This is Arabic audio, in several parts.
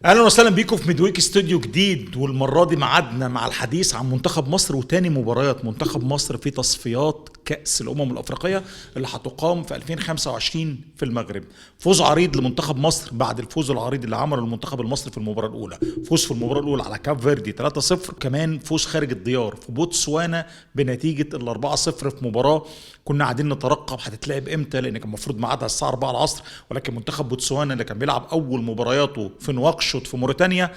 اهلا وسهلا بيكم في ميدويك استوديو جديد، والمره دي معادنا مع الحديث عن منتخب مصر وتاني مباريات منتخب مصر في تصفيات كأس الأمم الأفريقية اللي هتقام في 2025 في المغرب. فوز عريض لمنتخب مصر بعد الفوز العريض اللي عمله المنتخب المصري في المباراة الأولى، فوز في المباراة الأولى على كاب فيردي 3-0، كمان فوز خارج الديار في بوتسوانا بنتيجة 4-0 في مباراة كنا قاعدين نترقب هتتلعب امتى، لان كان المفروض ميعادها الساعه 4 العصر، ولكن منتخب بوتسوانا اللي كان بيلعب اول مبارياته في نواكشوط في موريتانيا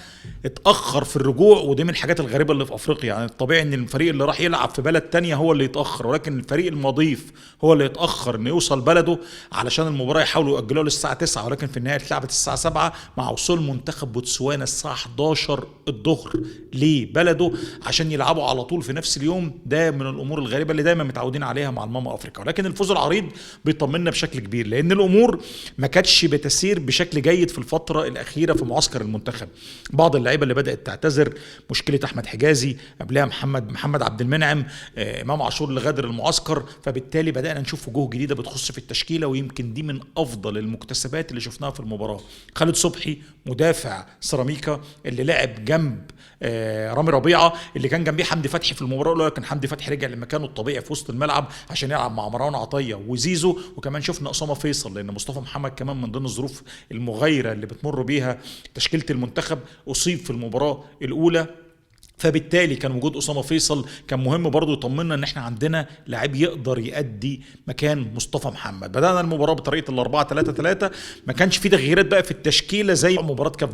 اتاخر في الرجوع. ودي من الحاجات الغريبه اللي في افريقيا، يعني الطبيعي ان الفريق اللي راح يلعب في بلد تانية هو اللي يتاخر، ولكن الفريق المضيف هو اللي يتاخر انه يوصل بلده علشان المباراه يحاولوا ياجلوها للساعه 9، ولكن في النهايه اتلعبت الساعه 7 مع وصول منتخب بوتسوانا الساعه 11 الظهر لبلده عشان يلعبوا على طول في نفس اليوم. ده من الامور الغريبه اللي دايما متعودين عليها مع الماما افريقيا، ولكن الفوز العريض بيطمنا بشكل كبير لان الامور ما كانتش بتسير بشكل جيد في الفتره الاخيره في معسكر المنتخب. بعض اللعيبه اللي بدات تعتذر، مشكله احمد حجازي، قبلها محمد عبد المنعم، امام عاشور اللي غادر المعسكر، فبالتالي بدانا نشوف وجوه جديده بتخش في التشكيله، ويمكن دي من افضل المكتسبات اللي شفناها في المباراه. خالد صبحي مدافع سيراميكا اللي لعب جنب رامي ربيعه اللي كان جنبيه حمدي فتحي في المباراه الاولى، لكن حمدي فتحي رجع لمكانه الطبيعي في وسط الملعب عشان يلعب مع مروان عطيه وزيزو. وكمان شفنا اسامه فيصل لان مصطفى محمد كمان من ضمن الظروف المغايره اللي بتمر بيها تشكيله المنتخب اصيب في المباراه الاولى، فبالتالي كان وجود اسامه فيصل كان مهم برضو يطمنا ان احنا عندنا لاعب يقدر يأدي مكان مصطفى محمد. بدانا المباراه بطريقه 4-3-3، ما كانش في تغييرات بقى في التشكيله زي مباراه كاب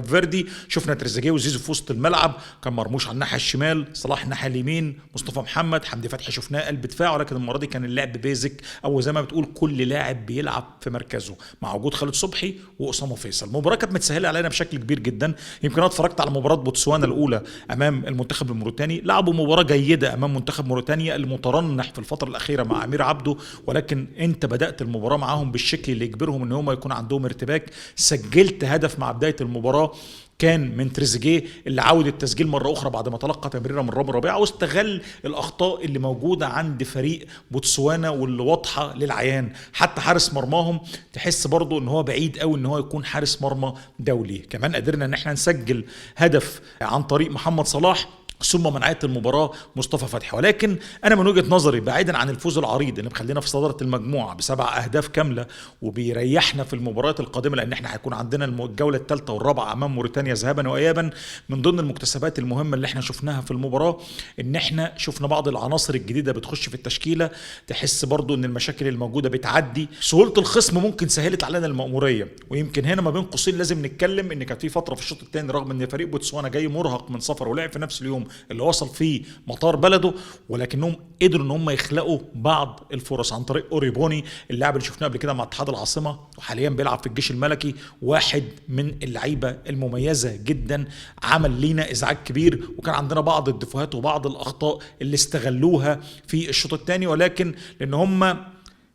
فيردي شفنا تريزيجيه وزيزو في وسط الملعب، كان مرموش على الناحيه الشمال، صلاح الناحيه اليمين، مصطفى محمد، حمدي فتحي شفناه قلب دفاع، ولكن المره دي كان اللعب بيزك او زي ما بتقول كل لاعب بيلعب في مركزه مع وجود خالد صبحي واسامه فيصل. المباراه كانت متسهله علينا بشكل كبير جدا. يمكن انا اتفرجت على مباراه بوتسوانا الاولى امام المنتخب الموريتاني، لعبوا مباراه جيده امام منتخب موريتانيا المترنح في الفتره الاخيره مع امير عبده، ولكن انت بدات المباراه معاهم بالشكل اللي يجبرهم ان هم يكون عندهم ارتباك. سجلت هدف مع بدايه المباراه كان من تريزيجيه اللي عاود التسجيل مره اخرى بعد ما تلقى تمريره من رامي ربيعه، واستغل الاخطاء اللي موجوده عند فريق بوتسوانا واللي واضحه للعيان. حتى حارس مرماهم تحس برضو ان هو بعيد قوي ان هو يكون حارس مرمى دولي. كمان قدرنا ان احنا نسجل هدف عن طريق محمد صلاح، ثم منعت المباراه مصطفى فتحي. ولكن انا من وجهه نظري بعيدا عن الفوز العريض اللي مخلينا في صداره المجموعه ب7 اهداف كامله وبيريحنا في المباريات القادمه، لان احنا هيكون عندنا الجوله الثالثه والرابعه امام موريتانيا ذهابا وايابا. من ضمن المكتسبات المهمه اللي احنا شفناها في المباراه ان احنا شفنا بعض العناصر الجديده بتخش في التشكيله، تحس برضو ان المشاكل الموجوده بتعدي. سهوله الخصم ممكن سهلت علينا المأموريه، ويمكن هنا ما بين قوسين لازم نتكلم ان كان في فتره في الشوط الثاني رغم ان فريق بوتسوانا جاي مرهق من سفر ولعب في نفس اليوم اللي وصل فيه مطار بلده، ولكنهم قدروا ان هم يخلقوا بعض الفرص عن طريق اوريبوني، اللاعب اللي شفناه قبل كده مع اتحاد العاصمه وحاليا بيلعب في الجيش الملكي، واحد من اللعيبه المميزه جدا، عمل لينا ازعاج كبير. وكان عندنا بعض الدفوهات وبعض الاخطاء اللي استغلوها في الشوط الثاني، ولكن لان هم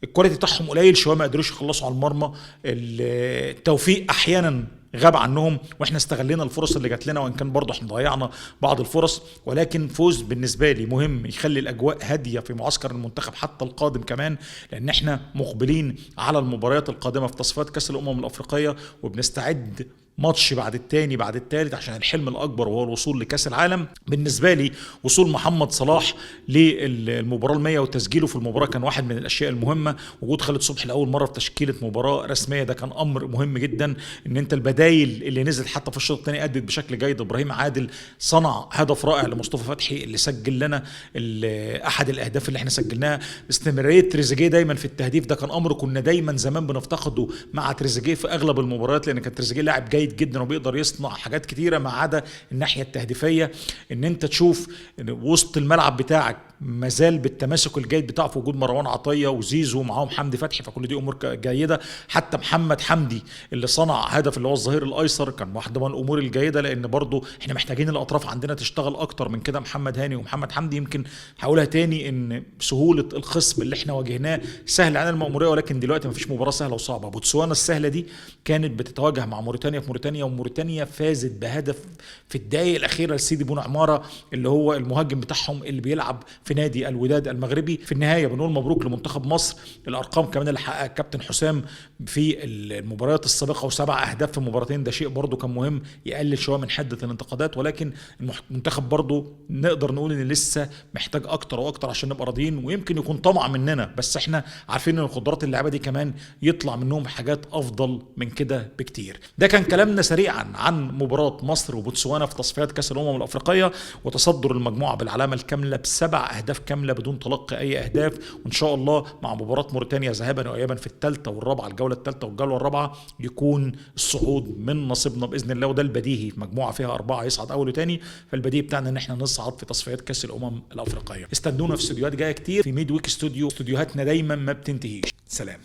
الكواليتي بتاعهم قليل شويه ما قدروش يخلصوا على المرمى. التوفيق احيانا غاب عنهم، واحنا استغلينا الفرص اللي جات لنا، وان كان برضه احنا ضيعنا بعض الفرص. ولكن فوز بالنسبه لي مهم يخلي الاجواء هاديه في معسكر المنتخب حتى القادم كمان، لان احنا مقبلين على المباريات القادمه في تصفيات كاس الامم الافريقيه، وبنستعد ماتش بعد التاني بعد التالت عشان الحلم الاكبر وهو الوصول لكاس العالم. بالنسبه لي وصول محمد صلاح للمباراه ال100 وتسجيله في المباراه كان واحد من الاشياء المهمه. وجود خالد صبحي لاول مره في تشكيله مباراه رسميه ده كان امر مهم جدا. ان انت البدايل اللي نزلت حتى في الشوط الثاني ادت بشكل جيد. ابراهيم عادل صنع هدف رائع لمصطفى فتحي اللي سجل لنا احد الاهداف اللي احنا سجلناها. استمراريه تريزيجيه دايما في التهديف ده كان امر كنا دايما زمان بنفتقده مع تريزيجيه في اغلب المباريات، لان كان تريزيجيه لاعب جيد جدا وبيقدر يصنع حاجات كتيره ما عدا الناحيه التهديفيه. ان انت تشوف ان وسط الملعب بتاعك مازال بالتماسك الجيد بتاعه في وجود مروان عطيه وزيزو ومعاهم حمدي فتحي، فكل دي امور جيده. حتى محمد حمدي اللي صنع هدف اللي هو الظهير الايسر كان واحده من الامور الجيده، لان برضو احنا محتاجين الاطراف عندنا تشتغل اكتر من كده. محمد هاني ومحمد حمدي يمكن هقولها تاني ان سهوله الخصم اللي احنا واجهناه سهل على المأموريه، ولكن دلوقتي مفيش مباراه سهله وصعبه. بوتسوانا السهله دي كانت بتتواجه مع موريتانيا في موريتانيا، وموريتانيا فازت بهدف في الدقائق الاخيره لسيدي بون عماره اللي هو المهاجم بتاعهم اللي بيلعب في نادي الوداد المغربي. في النهايه بنقول مبروك لمنتخب مصر، الارقام كمان اللي حققها الكابتن حسام في المباريات السابقه و7 اهداف في مباراتين، ده شيء برضو كان مهم يقلل شويه من حده الانتقادات، ولكن المنتخب برضو نقدر نقول ان لسه محتاج اكتر واكتر عشان نبقى راضيين، ويمكن يكون طمع مننا، بس احنا عارفين ان قدرات اللعيبه دي كمان يطلع منهم حاجات افضل من كده بكتير. ده كان كلامنا سريعا عن مباراه مصر وبوتسوانا في تصفيات كاس الامم الافريقيه وتصدر المجموعه بالعلامه الكامله ب7 اهداف كامله بدون تلقي اي اهداف، وان شاء الله مع مباراه موريتانيا ذهابا وايابا في الثالثه والرابعه، الجوله الثالثه والجوله الرابعه، يكون الصعود من نصيبنا باذن الله. وده البديهي في مجموعه فيها 4 يصعد اول وثاني، فالبديهي بتاعنا ان احنا نصعد في تصفيات كاس الامم الافريقيه. استنونا في استوديوهات جايه كتير في ميد ويك استوديو، استوديوهاتنا دايما ما بتنتهيش. سلام.